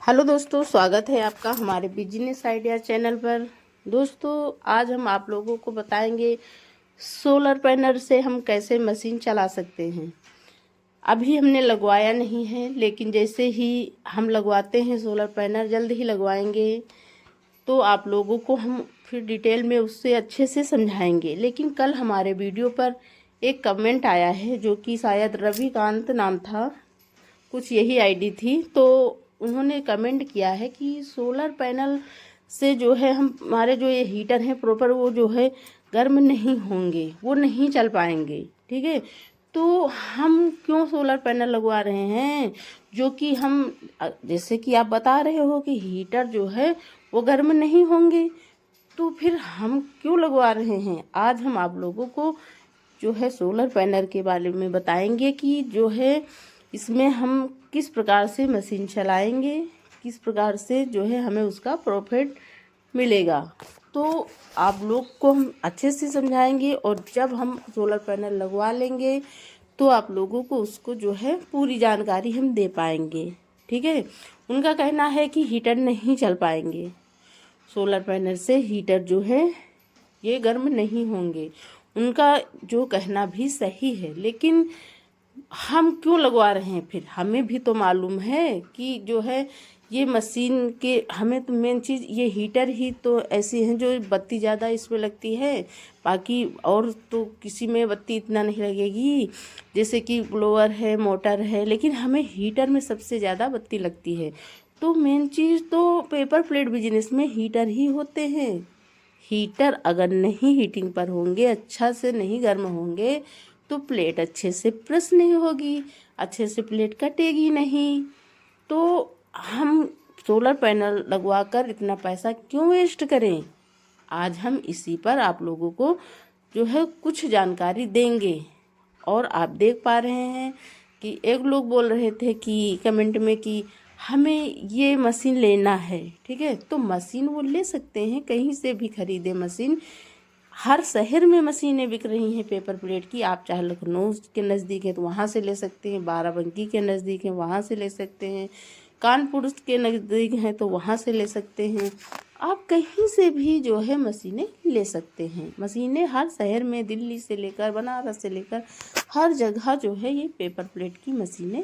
Hello दोस्तों, स्वागत है आपका हमारे बिजनेस आइडिया चैनल पर। दोस्तों, आज हम आप लोगों को बताएंगे सोलर पैनल से हम कैसे मशीन चला सकते हैं। अभी हमने लगवाया नहीं है, लेकिन जैसे ही हम लगवाते हैं सोलर पैनल, जल्द ही लगवाएंगे, तो आप लोगों को हम फिर डिटेल में उससे अच्छे से समझाएंगे। लेकिन कल हमारे वीडियो पर एक कमेंट आया है, जो कि शायद रविकांत नाम था, कुछ यही आईडी थी। तो उन्होंने कमेंट किया है कि सोलर पैनल से जो है हमारे जो ये हीटर हैं प्रॉपर वो जो है गर्म नहीं होंगे, वो नहीं चल पाएंगे। ठीक है, तो हम क्यों सोलर पैनल लगवा रहे हैं, जो कि हम जैसे कि आप बता रहे हो कि हीटर जो है वो गर्म नहीं होंगे, तो फिर हम क्यों लगवा रहे हैं। आज हम आप लोगों को जो है सोलर पैनल के बारे में बताएंगे कि जो है इसमें हम किस प्रकार से मशीन चलाएंगे, किस प्रकार से जो है हमें उसका प्रॉफिट मिलेगा। तो आप लोग को हम अच्छे से समझाएंगे, और जब हम सोलर पैनल लगवा लेंगे तो आप लोगों को उसको जो है पूरी जानकारी हम दे पाएंगे। ठीक है, उनका कहना है कि हीटर नहीं चल पाएंगे, सोलर पैनल से हीटर जो है ये गर्म नहीं होंगे। उनका जो कहना भी सही है, लेकिन हम क्यों लगवा रहे हैं। फिर हमें भी तो मालूम है कि जो है ये मशीन के, हमें तो मेन चीज़ ये हीटर ही तो ऐसी हैं जो बत्ती ज़्यादा इसमें लगती है, बाकी और तो किसी में बत्ती इतना नहीं लगेगी, जैसे कि ब्लोअर है, मोटर है, लेकिन हमें हीटर में सबसे ज़्यादा बत्ती लगती है। तो मेन चीज़ तो पेपर प्लेट बिजनेस में हीटर ही होते हैं। हीटर अगर नहीं हीटिंग पर होंगे, अच्छा से नहीं गर्म होंगे, तो प्लेट अच्छे से प्रेस नहीं होगी, अच्छे से प्लेट कटेगी नहीं। तो हम सोलर पैनल लगवा कर इतना पैसा क्यों वेस्ट करें। आज हम इसी पर आप लोगों को जो है कुछ जानकारी देंगे। और आप देख पा रहे हैं कि एक लोग बोल रहे थे कि कमेंट में कि हमें ये मशीन लेना है। ठीक है, तो मशीन वो ले सकते हैं, कहीं से भी खरीदे मशीन। हर शहर में मशीनें बिक रही हैं पेपर प्लेट की। आप चाहे लखनऊ के नज़दीक है तो वहाँ से ले सकते हैं, बाराबंकी के नज़दीक है वहाँ से ले सकते हैं, कानपुर के नज़दीक हैं तो वहाँ से ले सकते हैं। आप कहीं से भी जो है मशीनें ले सकते हैं। मशीनें हर शहर में, दिल्ली से लेकर बनारस से लेकर हर जगह जो है ये पेपर प्लेट की मशीनें,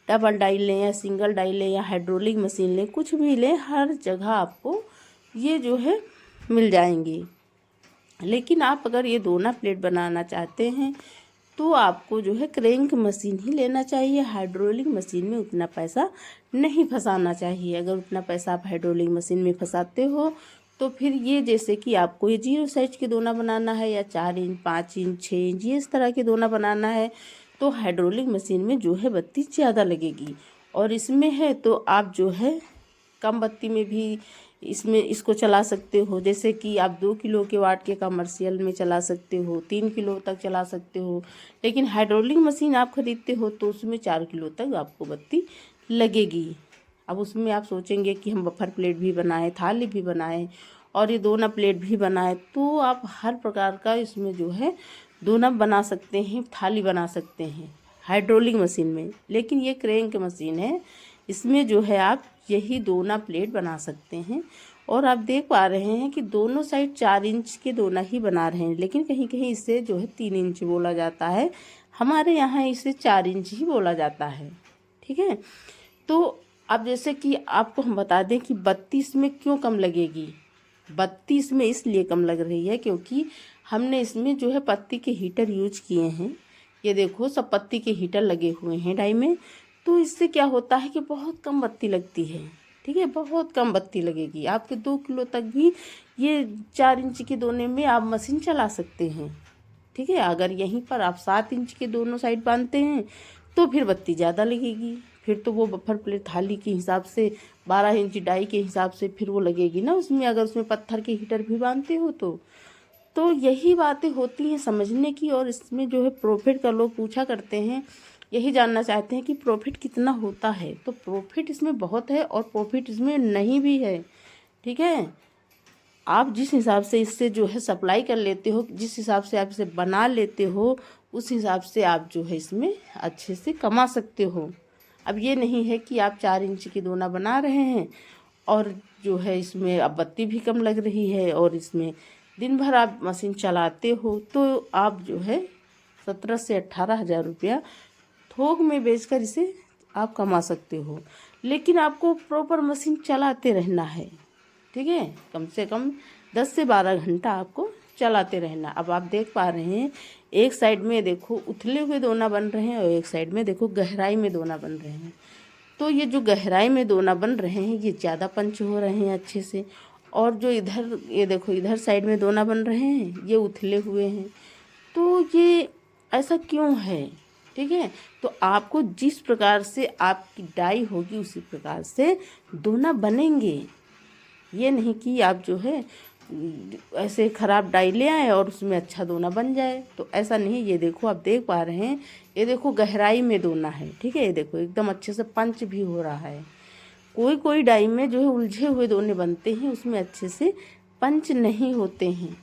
डबल डाई लें या सिंगल डाई लें या हाइड्रोलिक मशीन लें, कुछ भी लें, हर जगह आपको ये जो है मिल जाएंगी। लेकिन आप अगर ये दोना प्लेट बनाना चाहते हैं तो आपको जो है क्रैंक मशीन ही लेना चाहिए। हाइड्रोलिक मशीन में उतना पैसा नहीं फंसाना चाहिए। अगर उतना पैसा आप हाइड्रोलिक मशीन में फंसाते हो तो फिर ये, जैसे कि आपको ये 0 साइज के दोना बनाना है या 4 इंच, 5 इंच, 6 इंच, ये इस तरह के दोना बनाना है, तो हाइड्रोलिक मशीन में जो है बत्ती ज़्यादा लगेगी। और इसमें है तो आप जो है कम बत्ती में भी इसमें इसको चला सकते हो। जैसे कि आप 2 किलो के वाट के कमर्शियल में चला सकते हो, 3 किलो तक चला सकते हो। लेकिन हाइड्रोलिक मशीन आप खरीदते हो तो उसमें 4 किलो तक आपको बत्ती लगेगी। अब उसमें आप सोचेंगे कि हम बफर प्लेट भी बनाएं, थाली भी बनाएं और ये दोना प्लेट भी बनाएं, तो आप हर प्रकार का इसमें जो है दोना बना सकते हैं, थाली बना सकते हैं हाइड्रोलिक मशीन में। लेकिन ये क्रैंक मशीन है, इसमें जो है आप यही दोना प्लेट बना सकते हैं। और आप देख पा रहे हैं कि दोनों साइड 4 इंच के दोना ही बना रहे हैं, लेकिन कहीं कहीं इसे जो है 3 इंच बोला जाता है, हमारे यहाँ इसे 4 इंच ही बोला जाता है। ठीक है, तो अब जैसे कि आपको हम बता दें कि 32 में क्यों कम लगेगी। 32 में इसलिए कम लग रही है क्योंकि हमने इसमें जो है पत्ती के हीटर यूज किए हैं। ये देखो, सब पत्ती के हीटर लगे हुए हैं डाई में। तो इससे क्या होता है कि बहुत कम बत्ती लगती है। ठीक है, बहुत कम बत्ती लगेगी। आपके 2 किलो तक भी ये 4 इंच के दोने में आप मशीन चला सकते हैं। ठीक है, अगर यहीं पर आप 7 इंच के दोनों साइड बांधते हैं तो फिर बत्ती ज़्यादा लगेगी। फिर तो वो बफर प्लेट थाली के हिसाब से 12 इंच डाई के हिसाब से फिर वो लगेगी ना उसमें, अगर उसमें पत्थर के हीटर भी बांधते हो तो यही बातें होती हैं समझने की। और इसमें जो है प्रॉफिट का लोग पूछा करते हैं, यही जानना चाहते हैं कि प्रॉफिट कितना होता है। तो प्रॉफिट इसमें बहुत है और प्रॉफिट इसमें नहीं भी है। ठीक है, आप जिस हिसाब से इससे जो है सप्लाई कर लेते हो, जिस हिसाब से आप इसे बना लेते हो, उस हिसाब से आप जो है इसमें अच्छे से कमा सकते हो। अब ये नहीं है कि आप 4 इंच की दोना बना रहे हैं और जो है इसमें अब बत्ती भी कम लग रही है और इसमें दिन भर आप मशीन चलाते हो, तो आप जो है 17 से 18,000 रुपया थोक में बेचकर इसे आप कमा सकते हो। लेकिन आपको प्रॉपर मशीन चलाते रहना है, ठीक है। कम से कम 10 से 12 घंटा आपको चलाते रहना। अब आप देख पा रहे हैं एक साइड में देखो उथले हुए दोना बन रहे हैं और एक साइड में देखो गहराई में दोना बन रहे हैं। तो ये जो गहराई में दोना बन रहे हैं ये ज़्यादा पंच हो रहे हैं अच्छे से, और जो इधर ये देखो इधर साइड में दोना बन रहे हैं ये उथले हुए हैं। तो ये ऐसा क्यों है, ठीक है। तो आपको जिस प्रकार से आपकी डाई होगी उसी प्रकार से दोना बनेंगे। ये नहीं कि आप जो है ऐसे ख़राब डाई ले आए और उसमें अच्छा दोना बन जाए, तो ऐसा नहीं। ये देखो आप देख पा रहे हैं ये देखो गहराई में दोना है, ठीक है। ये देखो एकदम अच्छे से पंच भी हो रहा है। कोई डाई में जो है उलझे हुए दोने बनते हैं उसमें अच्छे से पंच नहीं होते हैं।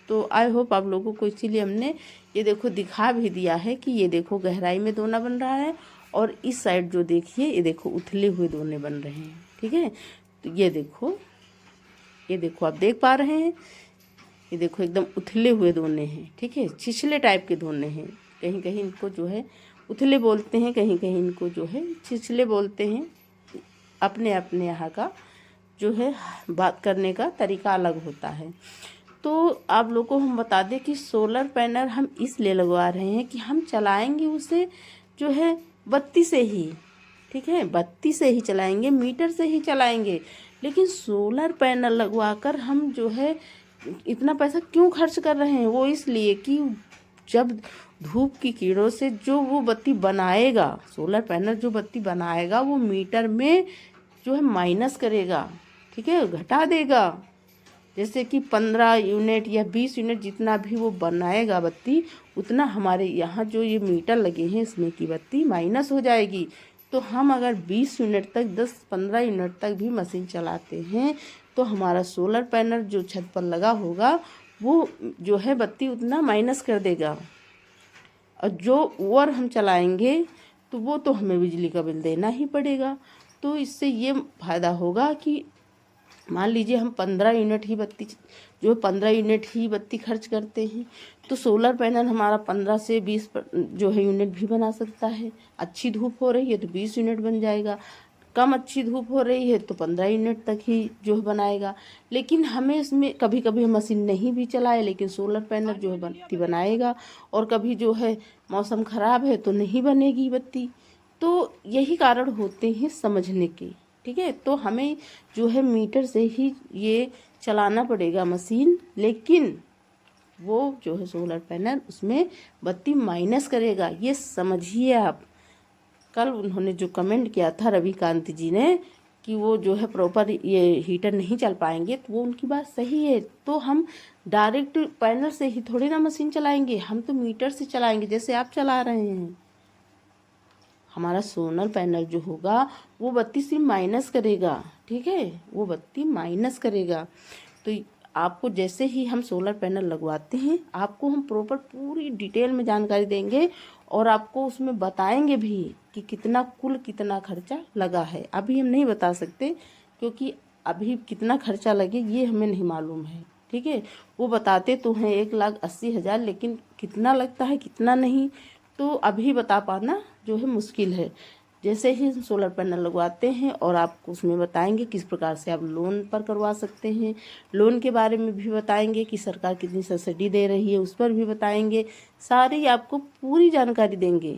तो आई होप आप लोगों को इसीलिए हमने ये देखो दिखा भी दिया है कि ये देखो गहराई में दोना बन रहा है और इस साइड जो देखिए ये देखो उथले हुए दोने बन रहे हैं, ठीक है। तो ये देखो आप देख पा रहे हैं ये देखो एकदम उथले हुए दोने हैं, ठीक है। छिछले टाइप के दोने हैं। कहीं कहीं इनको जो है उथले बोलते हैं, कहीं कहीं इनको जो है छिछले बोलते हैं। अपने अपने यहाँ का जो है बात करने का तरीका अलग होता है। तो आप लोगों को हम बता दें कि सोलर पैनल हम इसलिए लगवा रहे हैं कि हम चलाएंगे उसे जो है बत्ती से ही, ठीक है। बत्ती से ही चलाएंगे, मीटर से ही चलाएंगे। लेकिन सोलर पैनल लगवाकर हम जो है इतना पैसा क्यों खर्च कर रहे हैं? वो इसलिए कि जब धूप की किरणों से जो वो बत्ती बनाएगा, सोलर पैनल जो बत्ती बनाएगा वो मीटर में जो है माइनस करेगा, ठीक है, घटा देगा। जैसे कि 15 यूनिट या 20 यूनिट जितना भी वो बनाएगा बत्ती, उतना हमारे यहाँ जो ये मीटर लगे हैं इसमें की बत्ती माइनस हो जाएगी। तो हम अगर 20 यूनिट तक 10-15 यूनिट तक भी मशीन चलाते हैं तो हमारा सोलर पैनल जो छत पर लगा होगा वो जो है बत्ती उतना माइनस कर देगा। और जो ओवर हम चलाएंगे तो वो तो हमें बिजली का बिल देना ही पड़ेगा। तो इससे ये फ़ायदा होगा कि मान लीजिए हम 15 यूनिट ही बत्ती जो 15 यूनिट ही बत्ती खर्च करते हैं तो सोलर पैनल हमारा 15 से 20 जो है यूनिट भी बना सकता है। अच्छी धूप हो रही है तो 20 यूनिट बन जाएगा, कम अच्छी धूप हो रही है तो 15 यूनिट तक ही जो है बनाएगा। लेकिन हमें इसमें कभी कभी मशीन नहीं भी चलाए लेकिन सोलर पैनल जो है बत्ती बनाएगा, और कभी जो है मौसम ख़राब है तो नहीं बनेगी बत्ती। तो यही कारण होते हैं समझने के, ठीक है। तो हमें जो है मीटर से ही ये चलाना पड़ेगा मशीन, लेकिन वो जो है सोलर पैनल उसमें बत्ती माइनस करेगा, ये समझिए आप। कल उन्होंने जो कमेंट किया था रविकांत जी ने कि वो जो है प्रॉपर ये हीटर नहीं चल पाएंगे, तो वो उनकी बात सही है। तो हम डायरेक्ट पैनल से ही थोड़ी ना मशीन चलाएंगे, हम तो मीटर से चलाएंगे जैसे आप चला रहे हैं। हमारा सोलर पैनल जो होगा वो बत्ती सिर्फ माइनस करेगा, ठीक है, वो बत्ती माइनस करेगा। तो आपको जैसे ही हम सोलर पैनल लगवाते हैं आपको हम प्रॉपर पूरी डिटेल में जानकारी देंगे और आपको उसमें बताएंगे भी कि कितना खर्चा लगा है। अभी हम नहीं बता सकते क्योंकि अभी कितना खर्चा लगे ये हमें नहीं मालूम है, ठीक है। वो बताते तो हैं 1,80,000, लेकिन कितना लगता है कितना नहीं तो अभी बता पाना जो है मुश्किल है। जैसे ही सोलर पैनल लगवाते हैं और आपको उसमें बताएंगे किस प्रकार से आप लोन पर करवा सकते हैं, लोन के बारे में भी बताएंगे कि सरकार कितनी सब्सिडी दे रही है उस पर भी बताएंगे, सारी आपको पूरी जानकारी देंगे।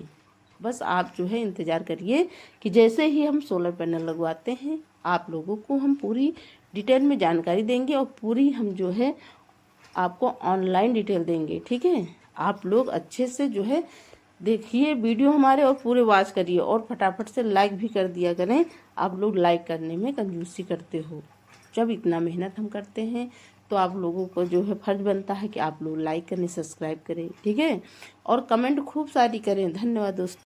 बस आप जो है इंतज़ार करिए कि जैसे ही हम सोलर पैनल लगवाते हैं आप लोगों को हम पूरी डिटेल में जानकारी देंगे और पूरी हम जो है आपको ऑनलाइन डिटेल देंगे, ठीक है। आप लोग अच्छे से जो है देखिए वीडियो हमारे और पूरे वॉच करिए और फटाफट से लाइक भी कर दिया करें। आप लोग लाइक करने में कंजूसी करते हो, जब इतना मेहनत हम करते हैं तो आप लोगों को जो है फर्ज बनता है कि आप लोग लाइक करें, सब्सक्राइब करें, ठीक है, और कमेंट खूब सारी करें। धन्यवाद दोस्तों।